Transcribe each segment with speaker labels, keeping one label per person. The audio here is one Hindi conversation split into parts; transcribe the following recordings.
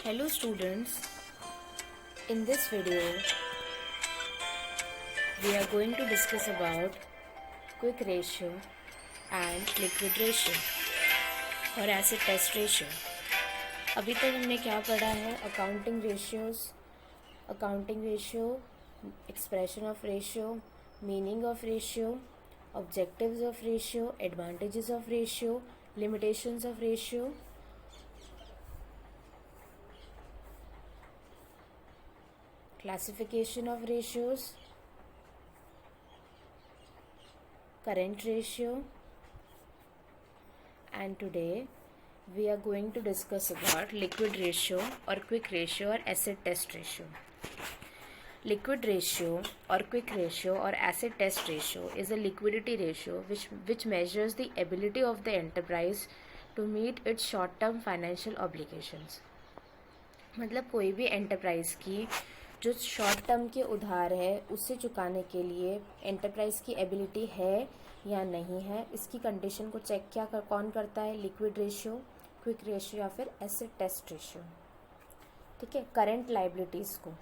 Speaker 1: Hello students, in this video we are going to discuss about quick ratio and liquid ratio और एसिड टेस्ट रेशियो। अभी तक हमने क्या पढ़ा है? Accounting ratio, expression of ratio, meaning of ratio, objectives of ratio, advantages of ratio, limitations of ratio, classification of ratios, current ratio, and today we are going to discuss about liquid ratio or quick ratio or acid test ratio. Liquid ratio or quick ratio or acid test ratio is a liquidity ratio which measures the ability of the enterprise to meet its short term financial obligations. मतलब कोई भी एंटरप्राइज की जो शॉर्ट टर्म के उधार है उससे चुकाने के लिए एंटरप्राइज की एबिलिटी है या नहीं है, इसकी कंडीशन को चेक कौन करता है? लिक्विड रेशियो, क्विक रेशियो या फिर एसिड टेस्ट रेशियो। ठीक है। करंट लाइबिलिटीज़ को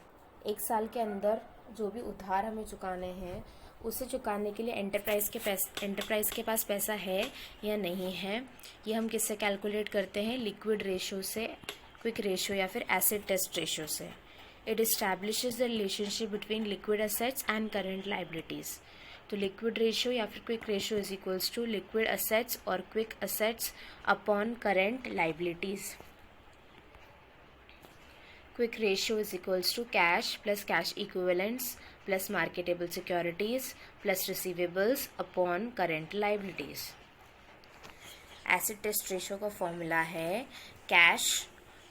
Speaker 1: एक साल के अंदर जो भी उधार हमें चुकाने हैं उसे चुकाने के लिए एंटरप्राइज के पास पैसा है या नहीं है, ये हम किससे कैलकुलेट करते हैं? लिक्विड रेशियो से, क्विक रेशियो या फिर एसिड टेस्ट रेशियो से। It establishes the relationship between liquid assets and current liabilities. तो liquid ratio या फिर quick ratio is equals to liquid assets और quick assets upon current liabilities. Quick ratio is equals to cash plus cash equivalents plus marketable securities plus receivables upon current liabilities. Acid test ratio का फॉर्मूला है cash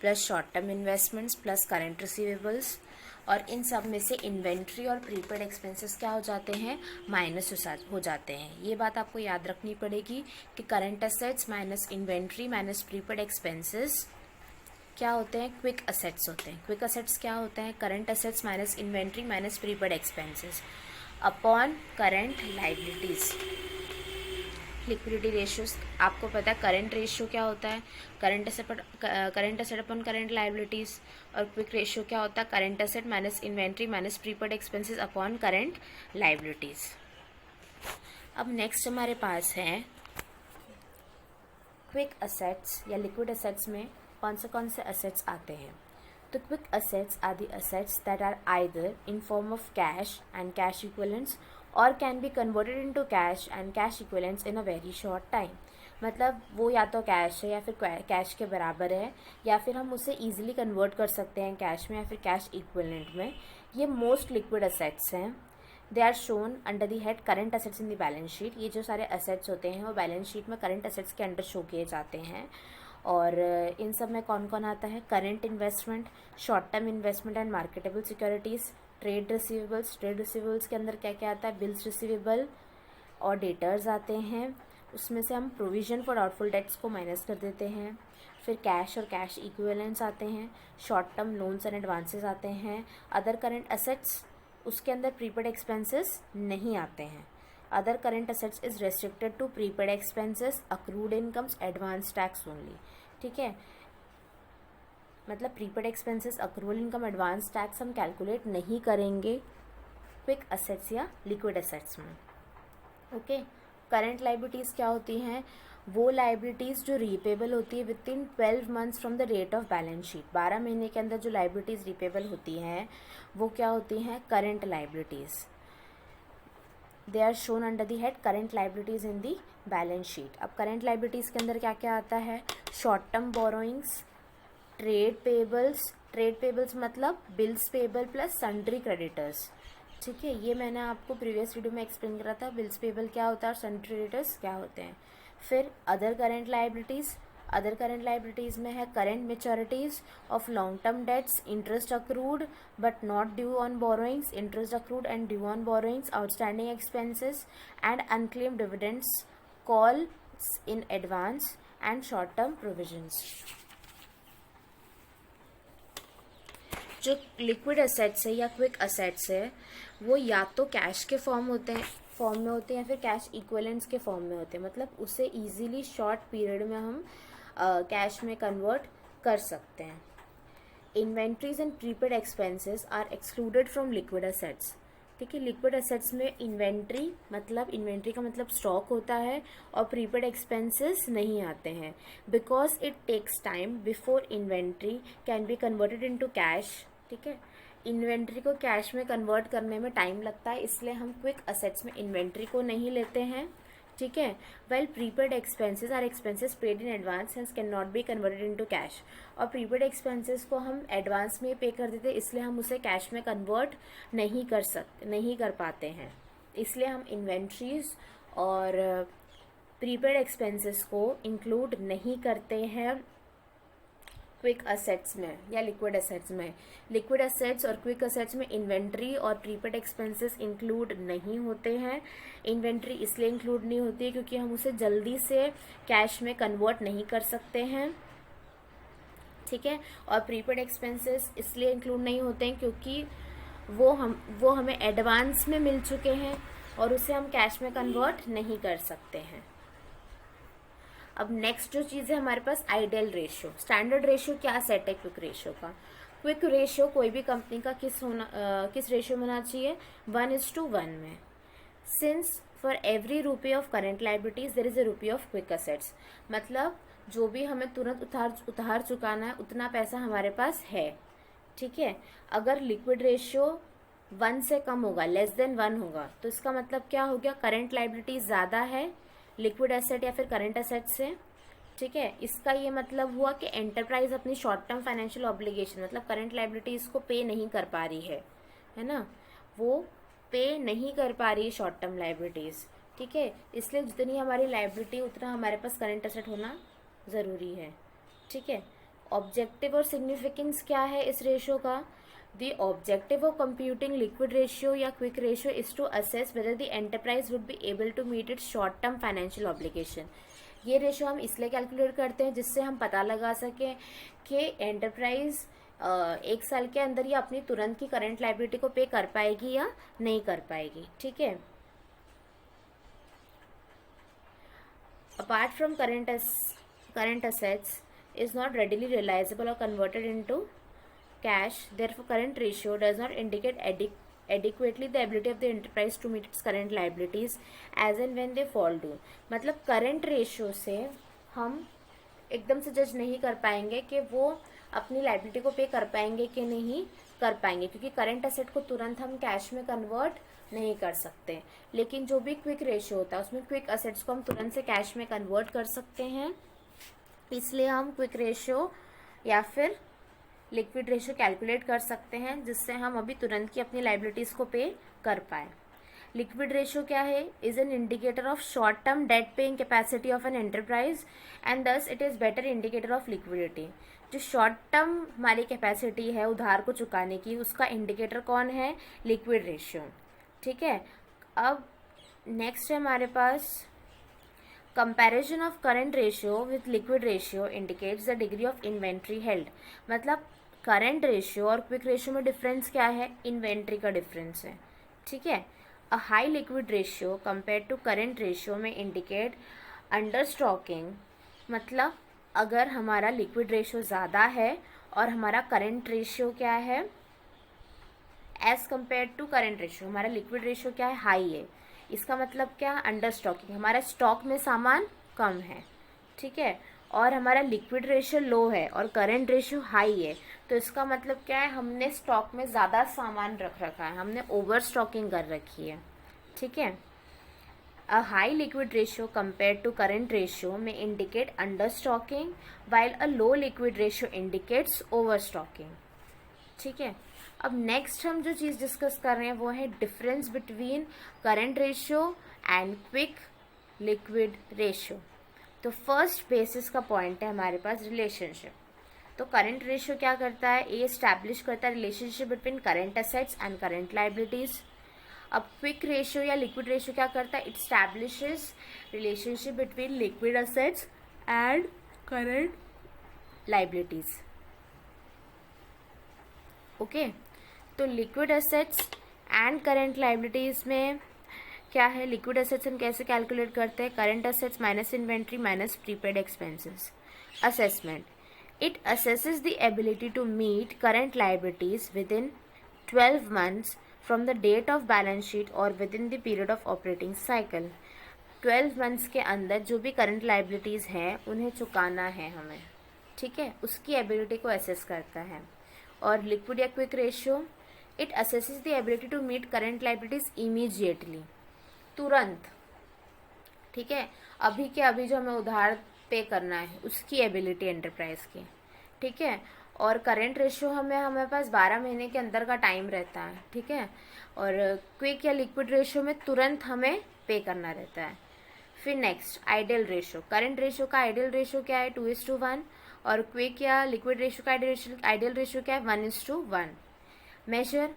Speaker 1: plus short term investments plus current receivables, और इन सब में से इन्वेंट्री और प्रीपेड एक्सपेंसेस क्या हो जाते हैं? माइनस हो जाते हैं। ये बात आपको याद रखनी पड़ेगी कि current assets minus inventory minus prepaid expenses क्या होते हैं? क्विक असेट्स होते हैं। क्विक असेट्स क्या होते हैं? Current assets minus inventory minus prepaid expenses upon current liabilities. Liquidity ratios आपको पता है। करंट रेशियो क्या होता है? Current asset upon current liabilities. और क्विक रेशियो क्या होता है? Current asset minus inventory minus prepaid expenses upon current liabilities. अब नेक्स्ट हमारे पास है क्विक असेट्स या लिक्विड असेट्स में कौन से असेट्स आते हैं? तो quick assets are the assets that are either in form of cash and cash equivalents और can be converted into cash and cash equivalents in a very short time. मतलब वो या तो कैश है या फिर कैश के बराबर है, या फिर हम उसे ईजिली कन्वर्ट कर सकते हैं कैश में या फिर कैश इक्विवेलेंट में। ये मोस्ट लिक्विड असेट्स हैं। They are shown under the head current assets in the balance sheet. ये जो सारे असेट्स होते हैं वो बैलेंस शीट में करंट असेट्स के अंडर शो किए जाते हैं। और इन सब में कौन कौन आता है? Current investment, short term investment and marketable securities, trade receivables के अंदर क्या क्या आता है? बिल्स रिसीवेबल और डेटर्स आते हैं। उसमें से हम प्रोविजन फॉर डाउटफुल डेट्स को माइनस कर देते हैं। फिर कैश और कैश इक्विवेलेंट्स आते हैं, short term loans and advances आते हैं। अदर करंट असेट्स, उसके अंदर प्रीपेड एक्सपेंसेस नहीं आते हैं। Other current assets is restricted to prepaid expenses, accrued incomes, advance tax only. ठीक है। मतलब prepaid expenses, accrual income, advance tax हम कैलकुलेट नहीं करेंगे क्विक असेट्स या लिक्विड असेट्स में। ओके। करंट लाइबिलिटीज़ क्या होती हैं? वो लाइबिलिटीज़ जो रीपेबल होती है within 12 months from the date of balance sheet. 12 महीने के अंदर जो लाइबिलिटीज़ रीपेबल होती हैं वो क्या होती हैं? Current liabilities. They are shown under the head current liabilities in the balance sheet. अब करंट लाइबिलिटीज़ के अंदर क्या क्या आता है? Short term borrowings, trade payables मतलब bills payable plus sundry creditors. ठीक है। ये मैंने आपको प्रीवियस वीडियो में एक्सप्लेन करा था, बिल्स पेबल क्या होता है और सन्ड्री क्रेडिटर्स क्या होते हैं। फिर अदर करंट लाइबिलिटीज़ में है current maturities of long term debts, interest accrued but not due on borrowings, interest accrued and due on borrowings, outstanding expenses and unclaimed dividends, calls in advance and short term provisions. जो लिक्विड असेट्स है या क्विक असेट्स है वो या तो कैश के फॉर्म में होते हैं या फिर कैश इक्विवेलेंट्स के फॉर्म में होते हैं। मतलब उसे इजीली शॉर्ट पीरियड में हम कैश में कन्वर्ट कर सकते हैं। Inventories and prepaid expenses are excluded from liquid assets. ठीक है, लिक्विड असेट्स में इन्वेंट्री का मतलब स्टॉक होता है और प्रीपेड एक्सपेंसेस नहीं आते हैं, because it takes time before inventory can be converted into cash. ठीक है, इन्वेंट्री को कैश में कन्वर्ट करने में टाइम लगता है, इसलिए हम क्विक असेट्स में इन्वेंट्री को नहीं लेते हैं। ठीक है, well prepaid expenses are expenses paid in advance hence can not be converted into cash. और प्रीपेड एक्सपेंसेस को हम एडवांस में पे कर देते हैं, इसलिए हम उसे कैश में कन्वर्ट नहीं कर पाते हैं, इसलिए हम इन्वेंट्रीज और प्रीपेड एक्सपेंसेस को इंक्लूड नहीं करते हैं क्विक असेट्स में या लिक्विड असेट्स में। लिक्विड असेट्स और क्विक असेट्स में इन्वेंट्री और प्रीपेड एक्सपेंसेस इंक्लूड नहीं होते हैं। इन्वेंट्री इसलिए इंक्लूड नहीं होती है क्योंकि हम उसे जल्दी से कैश में कन्वर्ट नहीं कर सकते हैं। ठीक है, और प्रीपेड एक्सपेंसेस इसलिए इंक्लूड नहीं होते हैं क्योंकि वो हमें एडवांस में मिल चुके हैं और उसे हम कैश में कन्वर्ट नहीं कर सकते हैं। अब नेक्स्ट जो चीज़ है हमारे पास आइडियल रेशियो। स्टैंडर्ड रेशियो क्या सेट है क्विक रेशियो का? क्विक रेशियो कोई भी कंपनी का किस रेशियो में होना चाहिए? 1:1 में। Since for every rupee of current liabilities there is a rupee of quick assets, मतलब जो भी हमें तुरंत उधार चुकाना है उतना पैसा हमारे पास है। ठीक है, अगर लिक्विड रेशियो 1 से कम होगा, लेस देन 1 होगा, तो इसका मतलब क्या हो गया? करेंट लाइबिलिटीज ज़्यादा है लिक्विड एसेट या फिर करंट एसेट से। ठीक है, इसका ये मतलब हुआ कि एंटरप्राइज अपनी शॉर्ट टर्म फाइनेंशियल ऑब्लिगेशन मतलब करंट लाइबिलिटीज को पे नहीं कर पा रही है ना, वो पे नहीं कर पा रही है शॉर्ट टर्म लाइबिलिटीज। ठीक है, इसलिए जितनी हमारी लाइबिलिटी उतना हमारे पास करंट एसेट होना ज़रूरी है। ठीक है, ऑब्जेक्टिव और सिग्निफिकेंस क्या है इस रेशियो का? The objective of computing liquid ratio या quick ratio is to assess whether the enterprise would be able to meet its short-term financial obligation। ये रेशियो हम इसलिए कैलकुलेट करते हैं जिससे हम पता लगा सकें कि एंटरप्राइज 1 साल के अंदर ही अपनी तुरंत की करंट लाइबिलिटी को पे कर पाएगी या नहीं कर पाएगी। ठीक है, apart from current assets is not readily realizable or converted into cash, therefore current ratio does not indicate adequately the ability of the enterprise to meet its current liabilities as and when they fall due। मतलब करंट रेशियो से हम एकदम से जज नहीं कर पाएंगे कि वो अपनी लाइबिलिटी को पे कर पाएंगे कि नहीं कर पाएंगे, क्योंकि करंट एसेट को तुरंत हम कैश में कन्वर्ट नहीं कर सकते। लेकिन जो भी क्विक रेशियो होता है उसमें क्विक एसेट्स को हम तुरंत से कैश में कन्वर्ट कर सकते हैं, इसलिए हम क्विक रेशियो या फिर लिक्विड रेशियो कैलकुलेट कर सकते हैं जिससे हम अभी तुरंत की अपनी लाइबिलिटीज को पे कर पाए। लिक्विड रेशियो क्या है? Is an indicator of short term debt paying capacity of an enterprise and thus it is better indicator of liquidity. जो शॉर्ट टर्म हमारी कैपेसिटी है उधार को चुकाने की, उसका इंडिकेटर कौन है? Liquid ratio. ठीक है, अब नेक्स्ट है हमारे पास comparison of current ratio with liquid ratio indicates the degree of inventory held. मतलब करंट रेशियो और क्विक रेशियो में डिफरेंस क्या है? इन्वेंट्री का डिफरेंस है। ठीक है, a high liquid ratio compare to current ratio में इंडिकेट अंडर स्टॉकिंग। मतलब अगर हमारा लिक्विड रेशियो ज़्यादा है और हमारा करंट रेशियो क्या है? As compare to current ratio हमारा लिक्विड रेशियो क्या है? हाई है। इसका मतलब क्या? अंडर स्टॉकिंग, हमारा स्टॉक में सामान कम है। ठीक है, और हमारा लिक्विड रेशियो लो है और करंट रेशियो हाई है, तो इसका मतलब क्या है? हमने स्टॉक में ज़्यादा सामान रख रखा है, हमने ओवर स्टॉकिंग कर रखी है। ठीक है, a high liquid ratio compare to current ratio में indicate under stocking while a low liquid ratio indicates over stocking. ठीक है, अब नेक्स्ट हम जो चीज़ डिस्कस कर रहे हैं वो है difference between current ratio and quick liquid ratio. तो फर्स्ट बेसिस का पॉइंट है हमारे पास रिलेशनशिप। तो करंट रेशियो क्या करता है? ये एस्टैब्लिश करता है relationship between current assets and current liabilities. अब क्विक रेशियो या लिक्विड रेशियो क्या करता है? It establishes relationship between liquid assets and current liabilities. Okay, तो liquid assets and current liabilities में क्या है? लिक्विड एसेट्स हम कैसे कैलकुलेट करते हैं? Current assets minus inventory minus prepaid expenses. Assessment, It assesses the ability to meet current liabilities within 12 months from the date of balance sheet or within the period of operating cycle. 12 months के अंदर जो भी करंट लाइबिलिटीज़ हैं उन्हें चुकाना है हमें, ठीक है, उसकी एबिलिटी को असेस करता है. और लिक्विड या quick ratio, it assesses the ability to meet current liabilities immediately, तुरंत, ठीक है, अभी के अभी जो हमें उधार पे करना है उसकी एबिलिटी एंटरप्राइज की, ठीक है. और करेंट रेशियो हमारे पास 12 महीने के अंदर का टाइम रहता है, ठीक है. और क्विक या लिक्विड रेशियो में तुरंत हमें पे करना रहता है. फिर next ideal ratio, current ratio का आइडियल रेशियो क्या है 2:1, और क्विक या लिक्विड रेशियो का आइडियल रेशियो क्या है 1:1. Measure,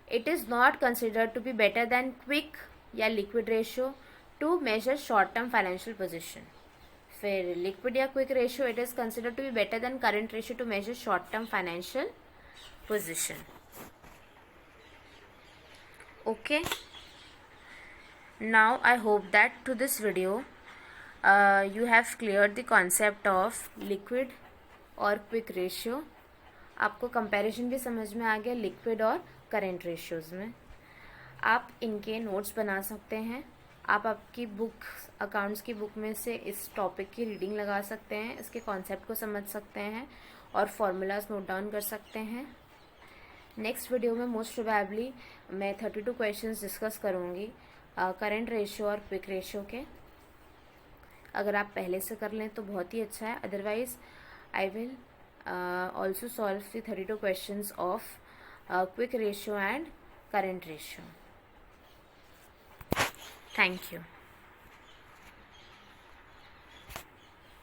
Speaker 1: it is not considered to be better than quick या liquid ratio to measure short term financial position. फिर लिक्विड या quick ratio, it is considered to be better than current ratio to measure short term financial position. Okay, now I hope that to this video you have cleared the concept of liquid और quick ratio. आपको कंपैरिजन भी समझ में आ गया लिक्विड और करेंट रेशियोज़ में. आप इनके नोट्स बना सकते हैं. आप आपकी बुक, अकाउंट्स की बुक में से इस टॉपिक की रीडिंग लगा सकते हैं, इसके कॉन्सेप्ट को समझ सकते हैं और फॉर्मूलाज नोट डाउन कर सकते हैं. नेक्स्ट वीडियो में मोस्ट प्रोबेबली मैं 32 क्वेश्चंस डिस्कस करूँगी करेंट रेशियो और क्विक रेशियो के. अगर आप पहले से कर लें तो बहुत ही अच्छा है, otherwise I will also solve the 32 questions of quick ratio and current ratio. Thank you.